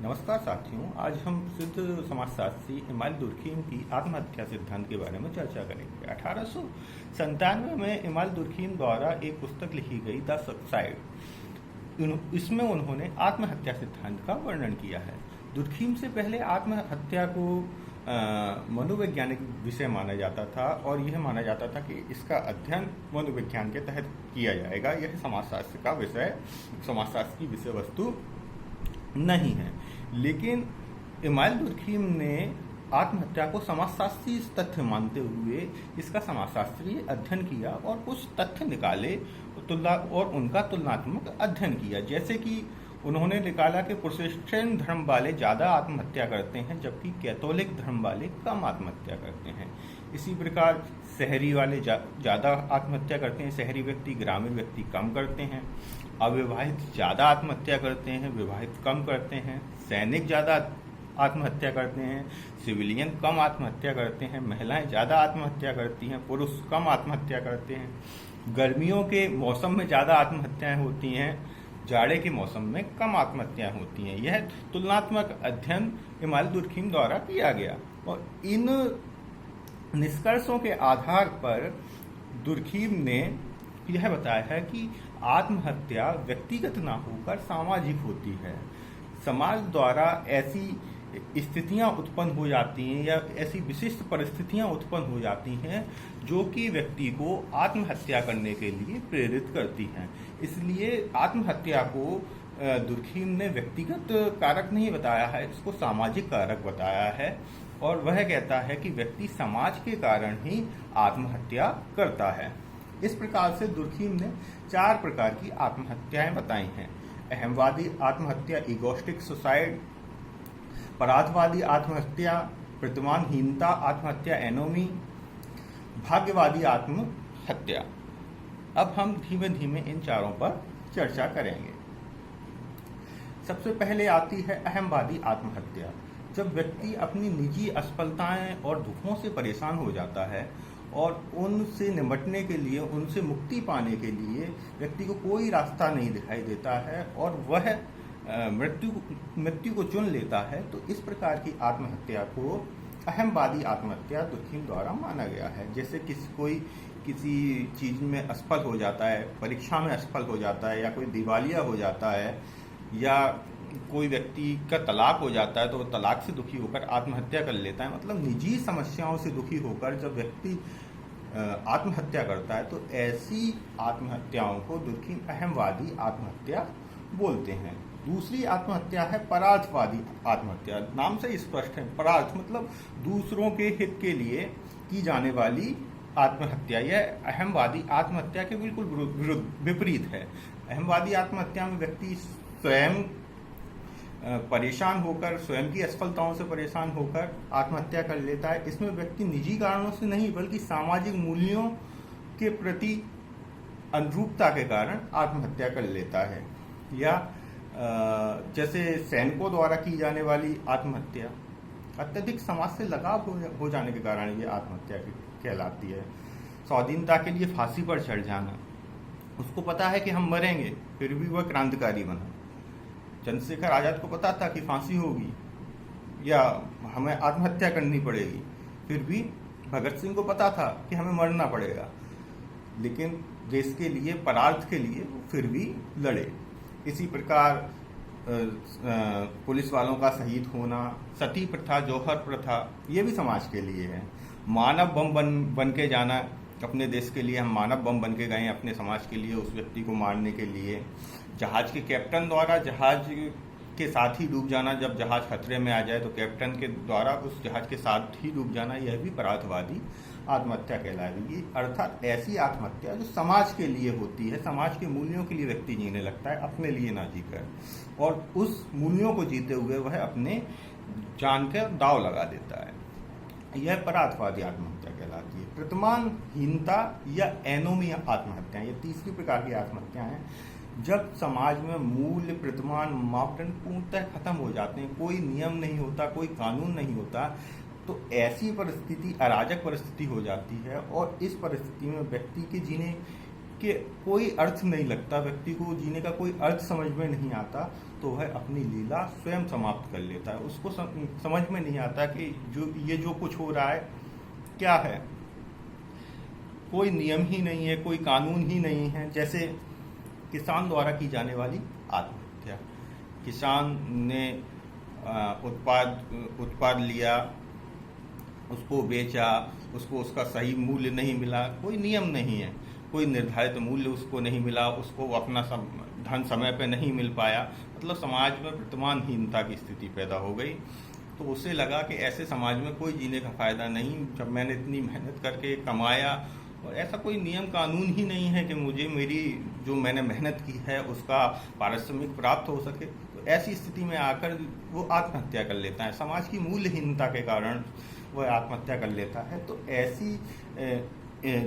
नमस्कार साथियों, आज हम प्रसिद्ध समाजशास्त्री इमाम दुर्खीम की आत्महत्या सिद्धांत के बारे में चर्चा करेंगे। 1897 में इमाम दुर्खीम द्वारा एक पुस्तक लिखी गई द सुसाइड। इसमें उन्होंने आत्महत्या सिद्धांत का वर्णन किया है। दुर्खीम से पहले आत्महत्या को मनोवैज्ञानिक विषय माना जाता था और यह माना जाता था कि इसका अध्ययन मनोविज्ञान के तहत किया जाएगा। यह समाजशास्त्र का विषय, समाजशास्त्र की विषय वस्तु नहीं है। लेकिन इमाम दुर्खीम ने आत्महत्या को समाजशास्त्रीय तथ्य मानते हुए इसका समाजशास्त्रीय अध्ययन किया और कुछ तथ्य निकाले और उनका तुलनात्मक अध्ययन किया। जैसे कि उन्होंने निकाला कि प्रोटेस्टेंट धर्म वाले ज़्यादा आत्महत्या करते हैं जबकि कैथोलिक धर्म वाले कम आत्महत्या करते हैं। इसी प्रकार शहरी वाले ज़्यादा आत्महत्या करते हैं, शहरी व्यक्ति ग्रामीण व्यक्ति कम करते हैं। अविवाहित ज़्यादा आत्महत्या करते हैं, विवाहित कम करते हैं। सैनिक ज़्यादा आत्महत्या करते हैं, सिविलियन कम आत्महत्या करते हैं। महिलाएं ज़्यादा आत्महत्या करती हैं, पुरुष कम आत्महत्या करते हैं। गर्मियों के मौसम में ज़्यादा आत्महत्याएं होती हैं, जाड़े के मौसम में कम आत्महत्याएं होती हैं। यह तुलनात्मक अध्ययन इमाम दुर्खीम द्वारा किया गया और इन निष्कर्षों के आधार पर दुर्खीम ने यह बताया है कि आत्महत्या व्यक्तिगत ना होकर सामाजिक होती है। समाज द्वारा ऐसी स्थितियां उत्पन्न हो जाती हैं या ऐसी विशिष्ट परिस्थितियां उत्पन्न हो जाती हैं जो कि व्यक्ति को आत्महत्या करने के लिए प्रेरित करती हैं। इसलिए आत्महत्या को दुर्खीम ने व्यक्तिगत कारक नहीं बताया है, इसको सामाजिक कारक बताया है और वह कहता है कि व्यक्ति समाज के कारण ही आत्महत्या करता है। इस प्रकार से दुर्खीम ने 4 प्रकार की आत्महत्याएं बताई हैं। अहमवादी आत्महत्या, इगोस्टिक सुसाइड, पराधवादी आत्महत्या, प्रतिमानहीनता आत्महत्या, एनोमी, भाग्यवादी आत्महत्या। अब हम धीमे धीमे इन चारों पर चर्चा करेंगे। सबसे पहले आती है अहमवादी आत्महत्या। जब व्यक्ति अपनी निजी असफलताएं और दुखों से परेशान हो जाता है और उनसे निपटने के लिए, उनसे मुक्ति पाने के लिए व्यक्ति को कोई रास्ता नहीं दिखाई देता है और वह मृत्यु को चुन लेता है, तो इस प्रकार की आत्महत्या को अहमवादी आत्महत्या दुर्खीम द्वारा माना गया है। जैसे किसी चीज में असफल हो जाता है, परीक्षा में असफल हो जाता है या कोई दिवालिया हो जाता है या कोई व्यक्ति का तलाक हो जाता है तो वो तलाक से दुखी होकर आत्महत्या कर लेता है। मतलब निजी समस्याओं से दुखी होकर जब व्यक्ति आत्महत्या करता है तो ऐसी आत्महत्याओं को दुर्खीम अहमवादी आत्महत्या बोलते हैं। दूसरी आत्महत्या है परार्थवादी आत्महत्या। नाम से स्पष्ट है, परार्थ मतलब दूसरों के हित के लिए की जाने वाली आत्महत्या। यह अहमवादी आत्महत्या के बिल्कुल विपरीत है। अहमवादी आत्महत्या में व्यक्ति स्वयं परेशान होकर, स्वयं की असफलताओं से परेशान होकर आत्महत्या कर लेता है। इसमें व्यक्ति निजी कारणों से नहीं बल्कि सामाजिक मूल्यों के प्रति अनुरूपता के कारण आत्महत्या कर लेता है। या जैसे सैनिकों द्वारा की जाने वाली आत्महत्या, अत्यधिक समाज से लगाव हो जाने के कारण ये आत्महत्या कहलाती है। स्वाधीनता के लिए फांसी पर चढ़ जाना, उसको पता है कि हम मरेंगे फिर भी वह क्रांतिकारी बना। चंद्रशेखर आजाद को पता था कि फांसी होगी या हमें आत्महत्या करनी पड़ेगी, फिर भी भगत सिंह को पता था कि हमें मरना पड़ेगा, लेकिन देश के लिए, परार्थ के लिए फिर भी लड़े। इसी प्रकार पुलिस वालों का शहीद होना, सती प्रथा, जौहर प्रथा, ये भी समाज के लिए है। मानव बम बन के जाना, अपने देश के लिए हम मानव बम बन के गए अपने समाज के लिए, उस व्यक्ति को मारने के लिए। जहाज के कैप्टन द्वारा जहाज के साथ ही डूब जाना, जब जहाज खतरे में आ जाए तो कैप्टन के द्वारा उस जहाज के साथ ही डूब जाना, यह भी परार्थवादी आत्महत्या कहलाएगी। अर्थात ऐसी आत्महत्या जो समाज के लिए होती है, समाज के मूल्यों के लिए व्यक्ति जीने लगता है, अपने लिए ना जीकर, और उस मूल्यों को जीते हुए वह अपने जान का दांव लगा देता है। यह परार्थवादी आत्महत्या कहलाती है। प्रतिमानहीनता या एनोमी आत्महत्या, ये तीसरी प्रकार की आत्महत्या है। जब समाज में मूल्य, प्रतिमान, मापदंड पूर्णतः खत्म हो जाते हैं, कोई नियम नहीं होता, कोई कानून नहीं होता, तो ऐसी परिस्थिति अराजक परिस्थिति हो जाती है और इस परिस्थिति में व्यक्ति के जीने के कोई अर्थ नहीं लगता, व्यक्ति को जीने का कोई अर्थ समझ में नहीं आता, तो वह अपनी लीला स्वयं समाप्त कर लेता है। उसको समझ में नहीं आता कि जो कुछ हो रहा है क्या है। कोई नियम ही नहीं है, कोई कानून ही नहीं है। जैसे किसान द्वारा की जाने वाली आत्महत्या, किसान ने उत्पाद लिया, उसको बेचा, उसको उसका सही मूल्य नहीं मिला, कोई नियम नहीं है, कोई निर्धारित मूल्य उसको नहीं मिला, उसको अपना धन समय पे नहीं मिल पाया, मतलब समाज में प्रतिमानहीनता की स्थिति पैदा हो गई। तो उसे लगा कि ऐसे समाज में कोई जीने का फायदा नहीं, जब मैंने इतनी मेहनत करके कमाया और ऐसा कोई नियम कानून ही नहीं है कि मुझे मेरी जो मैंने मेहनत की है उसका पारिश्रमिक प्राप्त हो सके। तो ऐसी स्थिति में आकर वो आत्महत्या कर लेता है, समाज की मूल्यहीनता के कारण वह आत्महत्या कर लेता है। तो ऐसी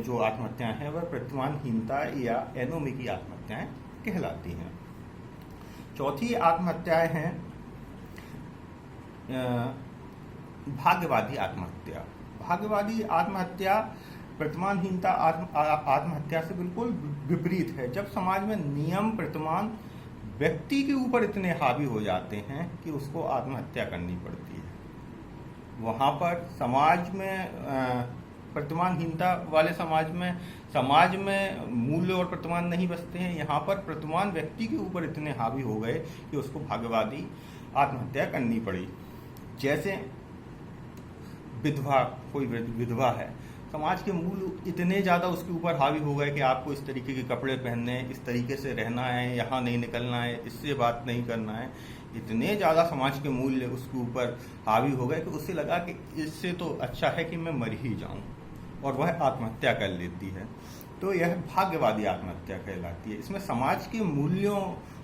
जो आत्महत्याएं हैं वह प्रतिमानहीनता या एनोमी की आत्महत्याएं कहलाती हैं। चौथी आत्महत्याएं हैं भाग्यवादी आत्महत्या। भाग्यवादी आत्महत्या प्रतिमानहीनता आत्महत्या से बिल्कुल विपरीत है। जब समाज में नियम प्रतिमान व्यक्ति के ऊपर इतने हावी हो जाते हैं कि उसको आत्महत्या करनी पड़ती है, वहाँ पर समाज में प्रतिमानहीनता वाले समाज में मूल्य और प्रतिमान नहीं बचते हैं। यहाँ पर प्रतिमान व्यक्ति के ऊपर इतने हावी हो गए कि उसको भाग्यवादी आत्महत्या करनी पड़ी। जैसे विधवा, कोई विधवा है, समाज के मूल्य इतने ज़्यादा उसके ऊपर हावी हो गए कि आपको इस तरीके के कपड़े पहनने हैं, इस तरीके से रहना है, यहाँ नहीं निकलना है, इससे बात नहीं करना है, इतने ज़्यादा समाज के मूल्य उसके ऊपर हावी हो गए कि उसे लगा कि इससे तो अच्छा है कि मैं मर ही जाऊं, और वह आत्महत्या कर लेती है। तो यह भाग्यवादी आत्महत्या कहलाती है। इसमें समाज के मूल्यों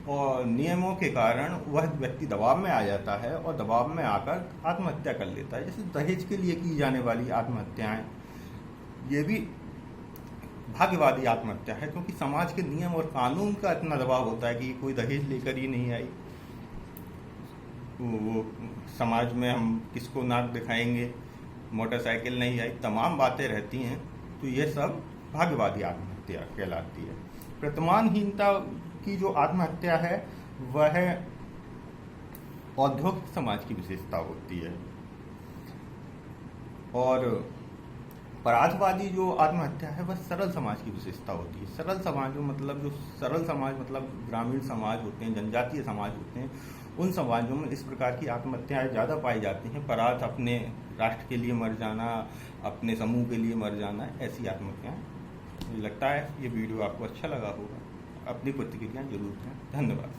और नियमों के कारण वह व्यक्ति दबाव में आ जाता है और दबाव में आकर आत्महत्या कर लेता है। जैसे दहेज के लिए की जाने वाली आत्महत्याएं, ये भी भाग्यवादी आत्महत्या है, क्योंकि समाज के नियम और कानून का इतना दबाव होता है कि कोई दहेज लेकर ही नहीं आई, वो समाज में हम किसको नाक दिखाएंगे, मोटरसाइकिल नहीं आई, तमाम बातें रहती हैं। तो ये सब भाग्यवादी आत्महत्या कहलाती है। प्रतिमानहीनता की जो आत्महत्या है वह औद्योगिक समाज की विशेषता होती है। और पराधवादी जो आत्महत्या है वह सरल समाज की विशेषता होती है। सरल समाज मतलब ग्रामीण समाज होते हैं, जनजातीय समाज होते हैं, उन समाजों में इस प्रकार की आत्महत्याएं ज़्यादा पाई जाती हैं। पराध अपने राष्ट्र के लिए मर जाना, अपने समूह के लिए मर जाना, ऐसी आत्महत्याएं। मुझे लगता है ये वीडियो आपको अच्छा लगा होगा। अपनी प्रतिक्रिया जरूर दें। धन्यवाद।